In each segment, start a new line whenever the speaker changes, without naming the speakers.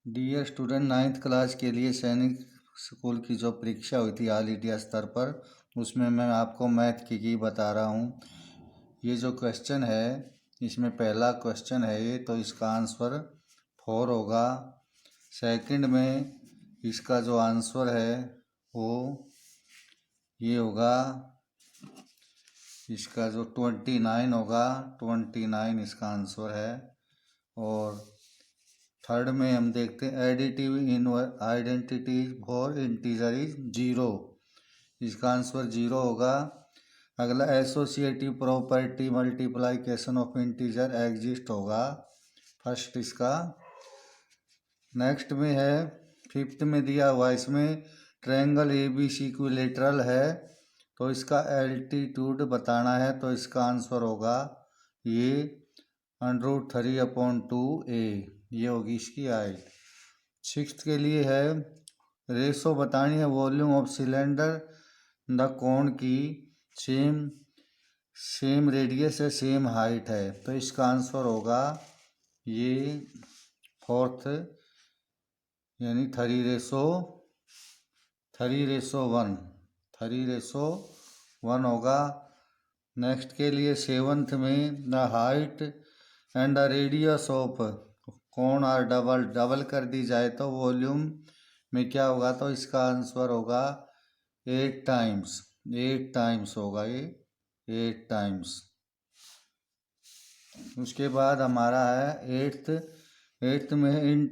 Dear student, 9th class के लिए सैनिक स्कूल की जो परीक्षा हुई थी ऑल इंडिया स्तर पर, उसमें मैं आपको मैथ की बता रहा हूँ। ये जो क्वेश्चन है, इसमें पहला क्वेश्चन है ये, तो इसका आंसर 4 होगा। सेकंड में इसका जो आंसर है वो ये होगा, इसका जो 29 होगा, 29 इसका आंसर है। और थर्ड में हम देखते हैं additive in identity for integer is 0, इसका आंसर 0 होगा। अगला associative property multiplication of integer exist होगा, फर्स्ट इसका। नेक्स्ट में है फिफ्थ में दिया हुआ, इसमें triangle A B C equilateral है, तो इसका एल्टीट्यूड बताना है, तो इसका आंसर होगा ये √3/2a, ये होगी इसकी हाइट। सिक्स्थ के लिए है रेशो बतानी है volume of cylinder the cone की सेम रेडियस है, सेम हाइट है, तो इसका आंसर होगा ये फोर्थ, यानी 3:1 होगा। नेक्स्ट के लिए सेवंथ में the height and the radius of कोण आर डबल कर दी जाए तो वॉल्यूम में क्या होगा, तो इसका आंसर होगा 8 टाइम्स होगा ये, 8 टाइम्स। उसके बाद हमारा है एट्थ में in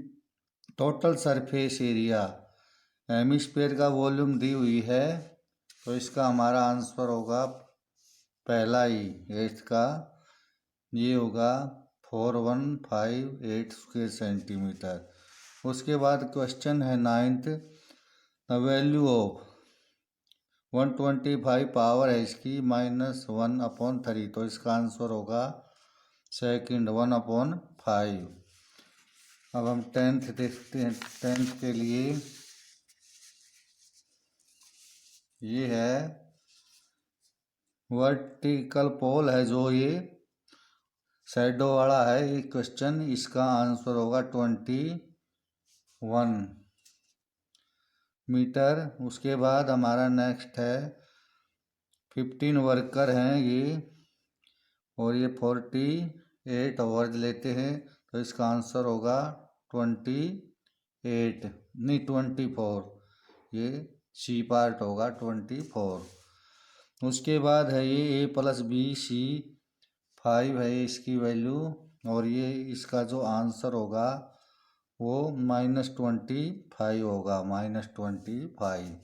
total surface area hemisphere का वॉल्यूम दी हुई है, तो इसका हमारा आंसर होगा पहला ही एट्थ का, ये होगा 4158 स्क्वायर सेंटीमीटर। उसके बाद क्वेश्चन है ninth, the value of 125 power है इसकी -1/3, तो इसका आंसर होगा सेकंड 1/5। अब हम 10th देखते हैं। 10th के लिए ये है वर्टिकल पोल है, जो ये शैडो वाला है ये क्वेश्चन, इसका आंसर होगा 21 मीटर। उसके बाद हमारा नेक्स्ट है 15 वर्कर हैं ये, और ये 48 आवर्स लेते हैं, तो इसका आंसर होगा 24, ये सी पार्ट होगा 24। उसके बाद है ये A+B/C5 है इसकी वैल्यू, और ये इसका जो आंसर होगा वो -25 होगा, -25।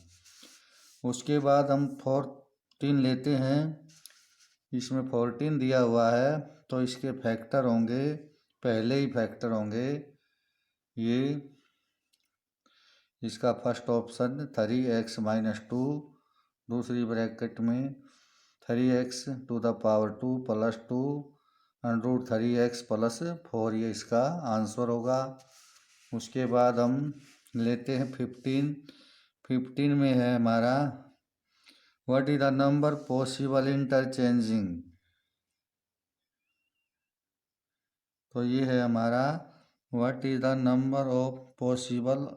उसके बाद हम 14 लेते हैं, इसमें 14 दिया हुआ है, तो इसके फैक्टर होंगे, पहले ही फैक्टर होंगे ये, इसका फर्स्ट ऑप्शन 3x-2, दूसरी ब्रैकेट में 3x⁴ +2 √3x +4, ये इसका आंसर होगा। उसके बाद हम लेते हैं 15 में है हमारा what is the number possible interchanging, तो ये है हमारा what is the number of possible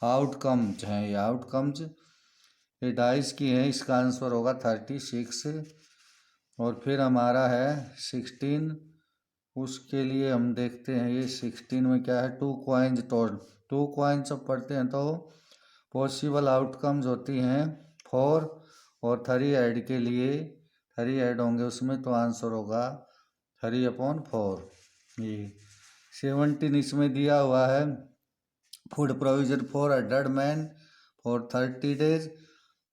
outcomes हैं, ये आउटकम्स ये डाइस की है, इसका आंसर होगा 36। और फिर हमारा है 16, उसके लिए हम देखते हैं ये 16 में क्या है, 2 कॉइन्स जब पढ़ते हैं तो पॉसिबल आउटकम्स होती हैं 4, और 3 ऐड के लिए 3 ऐड होंगे उसमें, तो आंसर होगा 3/4। ये 17 इसमें दिया हुआ है food provision for adult man for 30 days,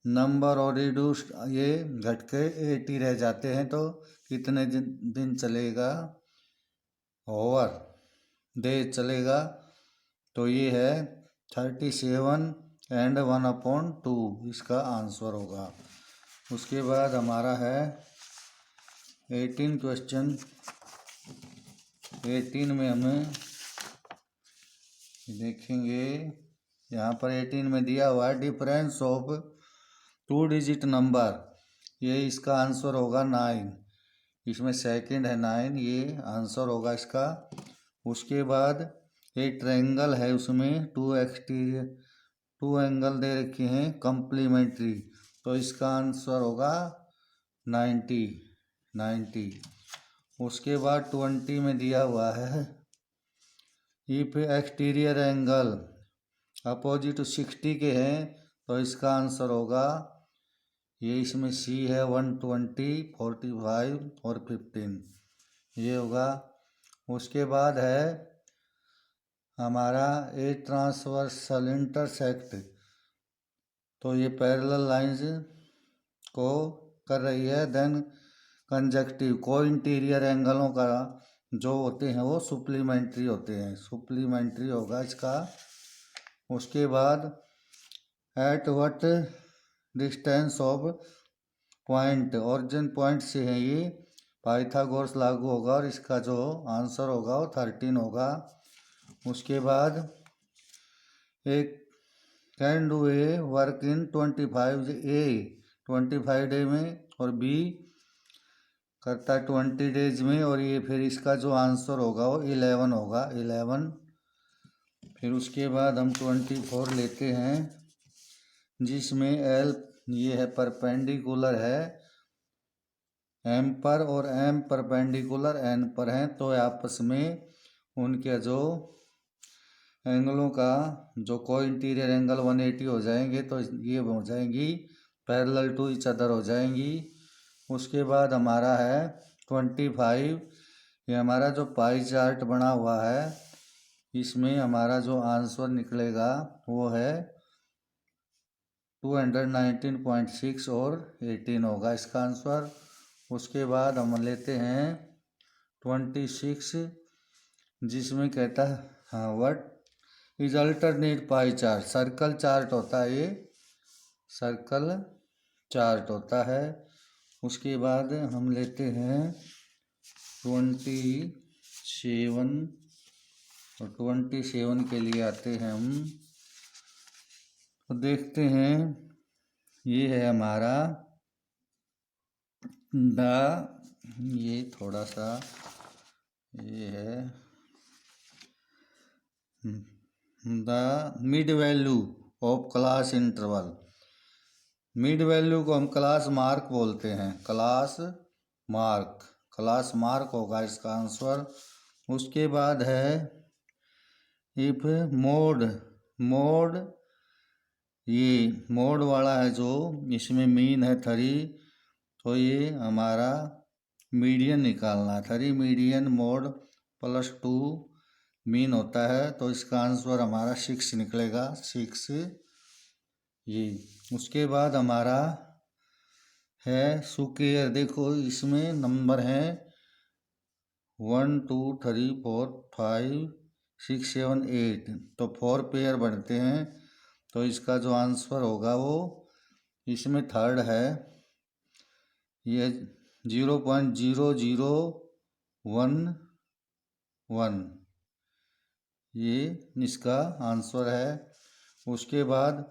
number और रिड्यूस्ड ये घट के 80 रह जाते हैं, तो कितने दिन चलेगा, ओवर डेज चलेगा, तो ये है 37 एंड 1/2, इसका आंसर होगा। उसके बाद हमारा है 18 क्वेश्चन। 18 में हमें देखेंगे, यहाँ पर 18 में दिया हुआ है डिफरेंस ऑफ 2 डिजिट नंबर, ये इसका आंसर होगा 9, इसमें सेकंड है 9, ये आंसर होगा इसका। उसके बाद एक ट्रायंगल है, उसमें टू एंगल दे रखे हैं कंप्लीमेंट्री, तो इसका आंसर होगा 90। उसके बाद 20 में दिया हुआ है इफ एक्सटीरियर एंगल अपोजिट 60 के हैं, तो इसका आंसर होगा, ये इसमें सी है 120, 45 और 15, ये होगा। उसके बाद है हमारा ए ट्रांसवर्सल इंटरसेक्ट, तो ये पैरेलल लाइंस को कर रही है। देन कंजक्टिव को इंटीरियर एंगलों का जो होते हैं वो सुप्लीमेंट्री होते हैं, सुप्लीमेंट्री होगा इसका। उसके बाद at what distance of point, origin point से है ये, पाइथागोरस लागू होगा और इसका जो आंसर होगा वो 13 होगा। उसके बाद एक can do a work in 25 day में और बी करता है 20 डेज में, और ये फिर इसका जो आंसर होगा वो 11 होगा, 11। फिर उसके बाद हम 24 लेते हैं, जिसमें एल ये है परपेंडिकुलर है एम पर और एम परपेंडिकुलर एन पर हैं, तो आपस में उनके जो एंगलों का जो को इंटीरियर एंगल 180 हो जाएंगे, तो ये हो जाएंगी पैरेलल टू ईच अदर हो जाएंगी। उसके बाद हमारा है 25, ये हमारा जो पाई चार्ट बना हुआ है, इसमें हमारा जो आंसर निकलेगा वो है 219.6 और 18 होगा इसका आंसर। उसके बाद हम लेते हैं 26, जिसमें कहता है हाँ what is alternate pie chart, circle chart होता है, ये सर्कल चार्ट होता है। उसके बाद हम लेते हैं 27, और 27 के लिए आते हैं हम, तो देखते हैं ये है हमारा ये थोड़ा सा ये है the mid value of class interval. Mid value को हम क्लास मार्क बोलते हैं, क्लास मार्क होगा इसका आंसर। उसके बाद है इफ मोड ये मोड वाला है जो इसमें मीन है 3, तो ये हमारा मीडियन निकालना है, 3 मीडियन मोड +2 मीन होता है, तो इसका आंसर हमारा 6 निकलेगा, 6 ये। उसके बाद हमारा है स्क्वायर, देखो इसमें नंबर हैं 1 2 3 4 5 6 7 8, तो 4 पेयर बनते हैं, तो इसका जो आंसर होगा वो इसमें थर्ड है, ये 0.0011, ये इसका आंसर है। उसके बाद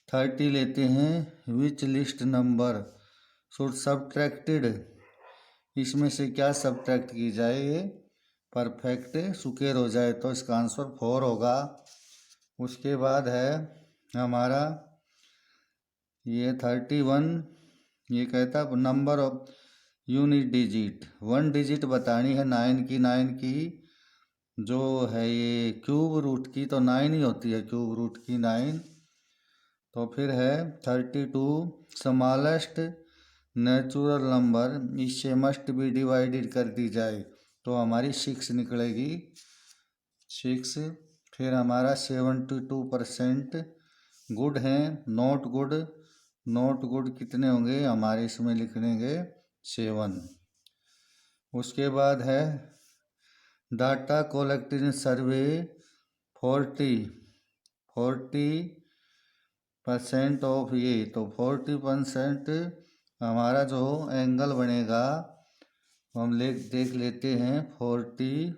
30 लेते हैं, विच लिस्ट नंबर शुड सब्ट्रैक्टेड, इसमें से क्या सब्ट्रैक्ट की जाए ये परफेक्ट स्क्वायर हो जाए, तो इसका आंसर 4 होगा। उसके बाद है हमारा ये 31, ये कहता है number of unit digit, 1 digit बतानी है 9 की जो है ये क्यूब रूट की, तो 9 ही होती है क्यूब रूट की 9। तो फिर है 32 स्मॉलेस्ट नेचुरल नंबर, इससे मस्ट बी डिवाइडेड कर दी जाए, तो हमारी 6 निकलेगी, 6। फिर हमारा 72% गुड हैं, नॉट गुड कितने होंगे हमारे इसमें लिखेंगे 7। उसके बाद है data collected in survey 40% of ये, तो 40% हमारा जो एंगल बनेगा हम देख लेते हैं 40,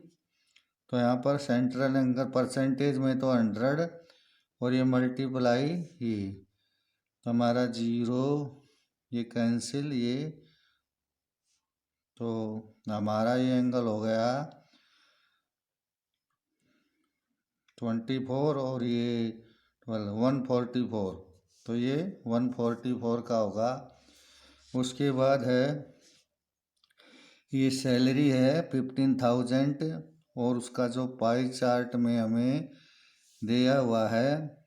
तो यहाँ पर सेंट्रल एंगल परसेंटेज में तो 100 और ये मल्टीप्लाई ये, तो हमारा 0 ये कैंसिल ये, तो हमारा ये एंगल हो गया 24 और ये 144, तो ये 144 का होगा। उसके बाद है ये सैलरी है 15,000 और उसका जो पाई चार्ट में हमें दिया हुआ है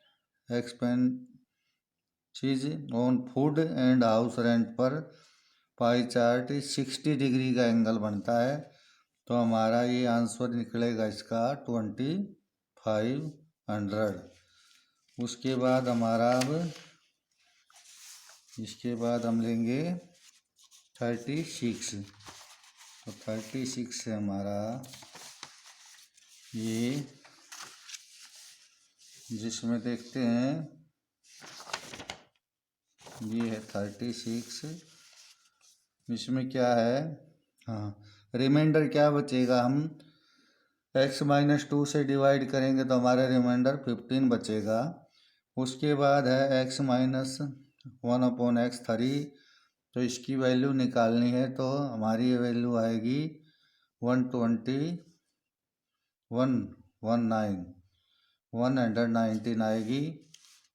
expenses on food and house rent पर पाई चार्ट 60 डिग्री का एंगल बनता है, तो हमारा ये आंसर निकलेगा इसका 2500। उसके बाद हमारा अब इसके बाद हम लेंगे 36, तो 36 से हमारा ये जिसमें देखते हैं ये है 36, इसमें क्या है, हाँ रिमाइंडर क्या बचेगा, हम x-2 से डिवाइड करेंगे तो हमारा रिमाइंडर 15 बचेगा। उसके बाद है x-1/x3, तो इसकी वैल्यू निकालनी है, तो हमारी ये वैल्यू आएगी 119 आएगी।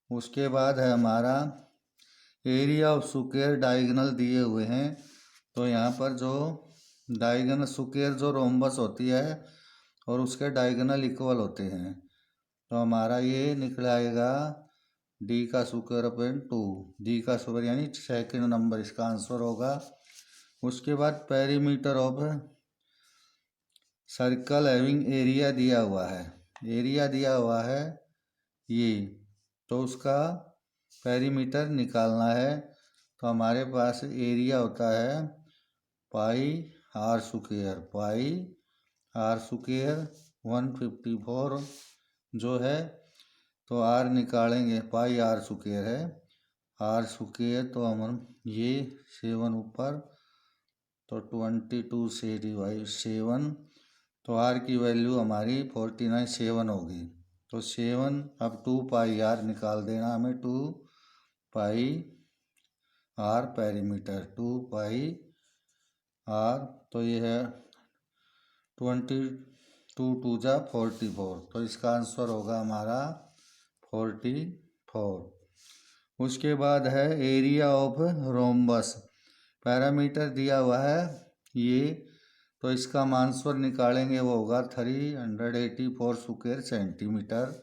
उसके बाद है हमारा एरिया ऑफ स्क्वायर डायगोनल दिए हुए हैं, तो यहाँ पर जो डायगोनल स्क्वायर जो रोम्बस होती है और उसके डायगोनल इक्वल होते हैं, तो हमारा ये निकल आएगा डी का स्क्वायर अपन 2, डी का स्क्वायर यानी सेकंड नंबर इसका आंसर होगा। उसके बाद perimeter of circle having area दिया हुआ है, एरिया दिया हुआ है ये, तो उसका पेरीमीटर निकालना है, तो हमारे पास एरिया होता है pi R square, pi R square 154 जो है, तो आर निकालेंगे, पाई आर स्क्वायर है, आर स्क्वायर तो हम ये 7 ऊपर, तो 22 से डिवाइड 7, तो आर की वैल्यू हमारी 49.7 होगी, तो 7 अब 2 पाई आर निकाल देना हमें, 2 पाई आर पेरीमीटर, 2 पाई आर, तो ये है 22 2 जा 44, तो इसका आंसर होगा हमारा 44। उसके बाद है एरिया ऑफ रोम्बस, पैरामीटर दिया हुआ है ये, तो इसका आंसर निकालेंगे वो होगा 384 स्क्वायर सेंटीमीटर।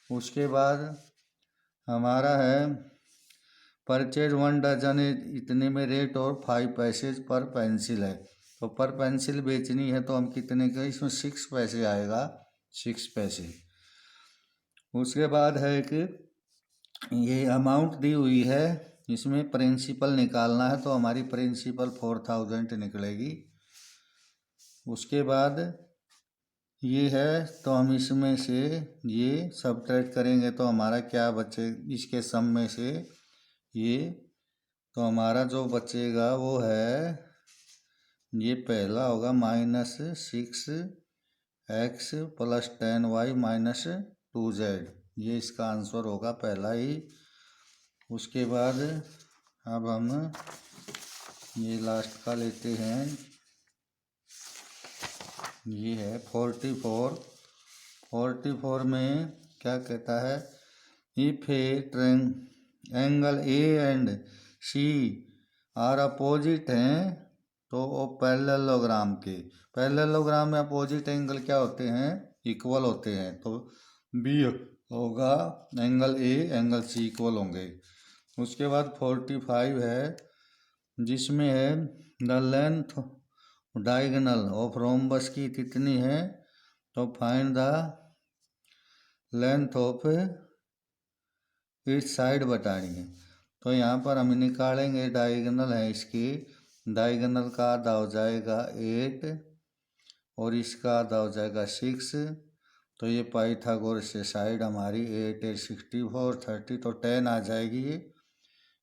उसके बाद हमारा है परचेज 1 डजन इतने में रेट और 5 पैसे पर पेंसिल है, तो पर पेंसिल बेचनी है तो हम कितने का, इसमें 6 पैसे आएगा, 6 पैसे। उसके बाद है कि ये अमाउंट दी हुई है, इसमें प्रिंसिपल निकालना है, तो हमारी प्रिंसिपल 4000 निकलेगी। उसके बाद ये है, तो हम इसमें से ये सब्ट्रैक्ट करेंगे तो हमारा क्या बचे, इसके सम में से ये, तो हमारा जो बचेगा वो है ये पहला होगा -6x + 10y - 2z, ये इसका आंसर होगा पहला ही। उसके बाद अब हम ये लास्ट का लेते हैं, ये है 44 में क्या कहता है, if a angle A and C are opposite हैं तो वो पैरेललोग्राम के, पैरेललोग्राम में अपोजिट एंगल क्या होते हैं, इक्वल होते हैं, तो बी होगा angle A angle C equal होंगे। उसके बाद 45 है जिसमें है the length diagonal of rhombus की कितनी है, तो फाइंड द लेंथ ऑफ इस साइड बतानी है, तो यहाँ पर हम निकालेंगे, डायगोनल है इसकी, डायगोनल का आधा हो जाएगा 8 और इसका आधा हो जाएगा 6, तो ये पाइथागोरस से साइड हमारी 8 8 64 30, तो 10 आ जाएगी, ये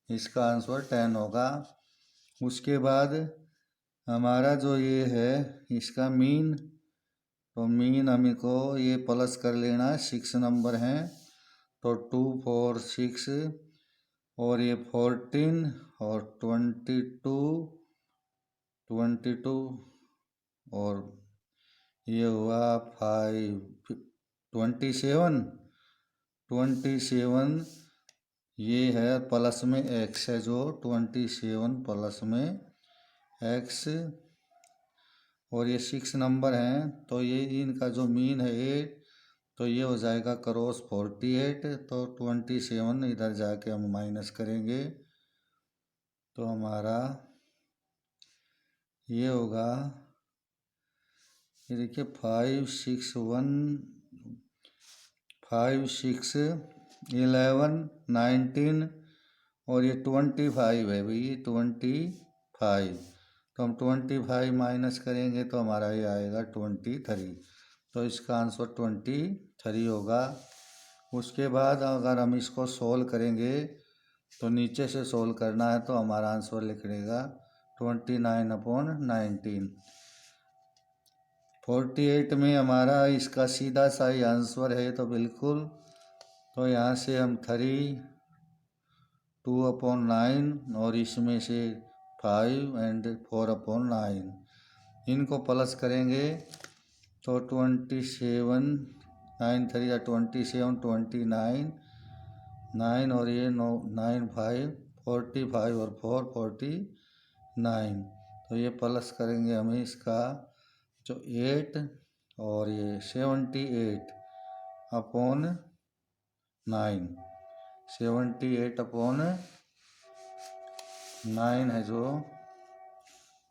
इसका आंसर 10 होगा। उसके बाद हमारा जो ये है इसका मीन, तो मीन हमको ये प्लस कर लेना है, 6 नंबर हैं, तो 2 4 6 और ये 14 और 22 और ये हुआ 5 27 ये है प्लस में x है, जो 27 प्लस में x, और ये 6 नंबर हैं, तो ये इनका जो मीन है 8, तो ये हो जाएगा क्रॉस 48। तो 27 इधर जाके हम माइनस करेंगे तो हमारा ये होगा, ये देखिए 5 6 11 19 और ये 25 है भाई, 25। तो हम 25 माइनस करेंगे तो हमारा ये आएगा 23। तो इसका आंसर 23 होगा। उसके बाद अगर हम इसको सोल्व करेंगे तो नीचे से सोल्व करना है, तो हमारा आंसर लिखिएगा 29/19। 48 में हमारा इसका सीधा सा ही आंसर है, तो बिल्कुल, तो यहाँ से हम 2/9 और इसमें से 5 एंड 4/9 इनको प्लस करेंगे तो 27 9 3 27 29 9 और ये 9 5 45 और 4 49। तो ये प्लस करेंगे हमें इसका जो 8 और ये 78/9 78/9 है जो,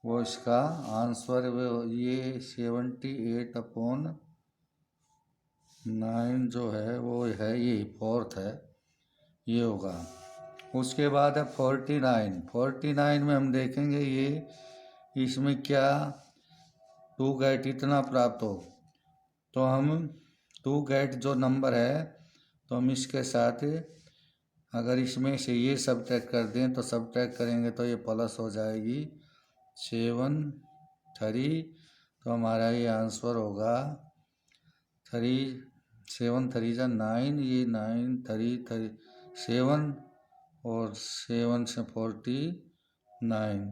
वो इसका आंसर ये 78/9 जो है वो है, ये 4th है, ये होगा। उसके बाद है 49 में हम देखेंगे ये इसमें क्या 2 गेट इतना प्राप्त हो, तो हम 2 गेट जो नंबर है, तो हम इसके साथ अगर इसमें से ये सब्ट्रैक्ट कर दें, तो सब्ट्रैक्ट करेंगे तो ये प्लस हो जाएगी 7 3। तो हमारा ये आंसर होगा 7 3 9, ये 9 3 7 और 7 से 49।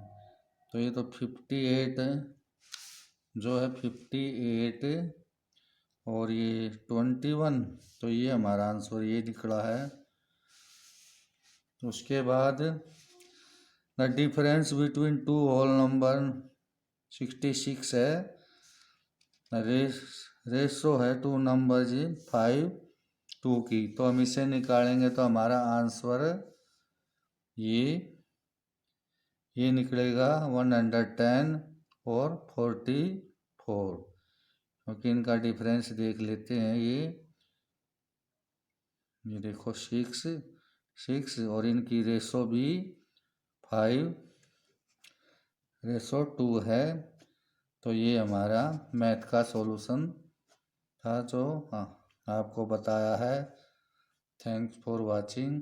तो ये तो 58 जो है 58 और ये 21, तो ये हमारा आंसर ये निकला है। उसके बाद the difference between 2 whole number 66 है, रेशो है 2 नंबर 5 2 की। तो हम इसे निकालेंगे तो हमारा आंसर ये निकलेगा 110 और 44, क्योंकि इनका डिफरेंस देख लेते हैं। ये देखो 6 और इनकी रेशो भी 5:2 है। तो ये हमारा मैथ का सॉल्यूशन था जो आपको बताया है। Thanks for watching.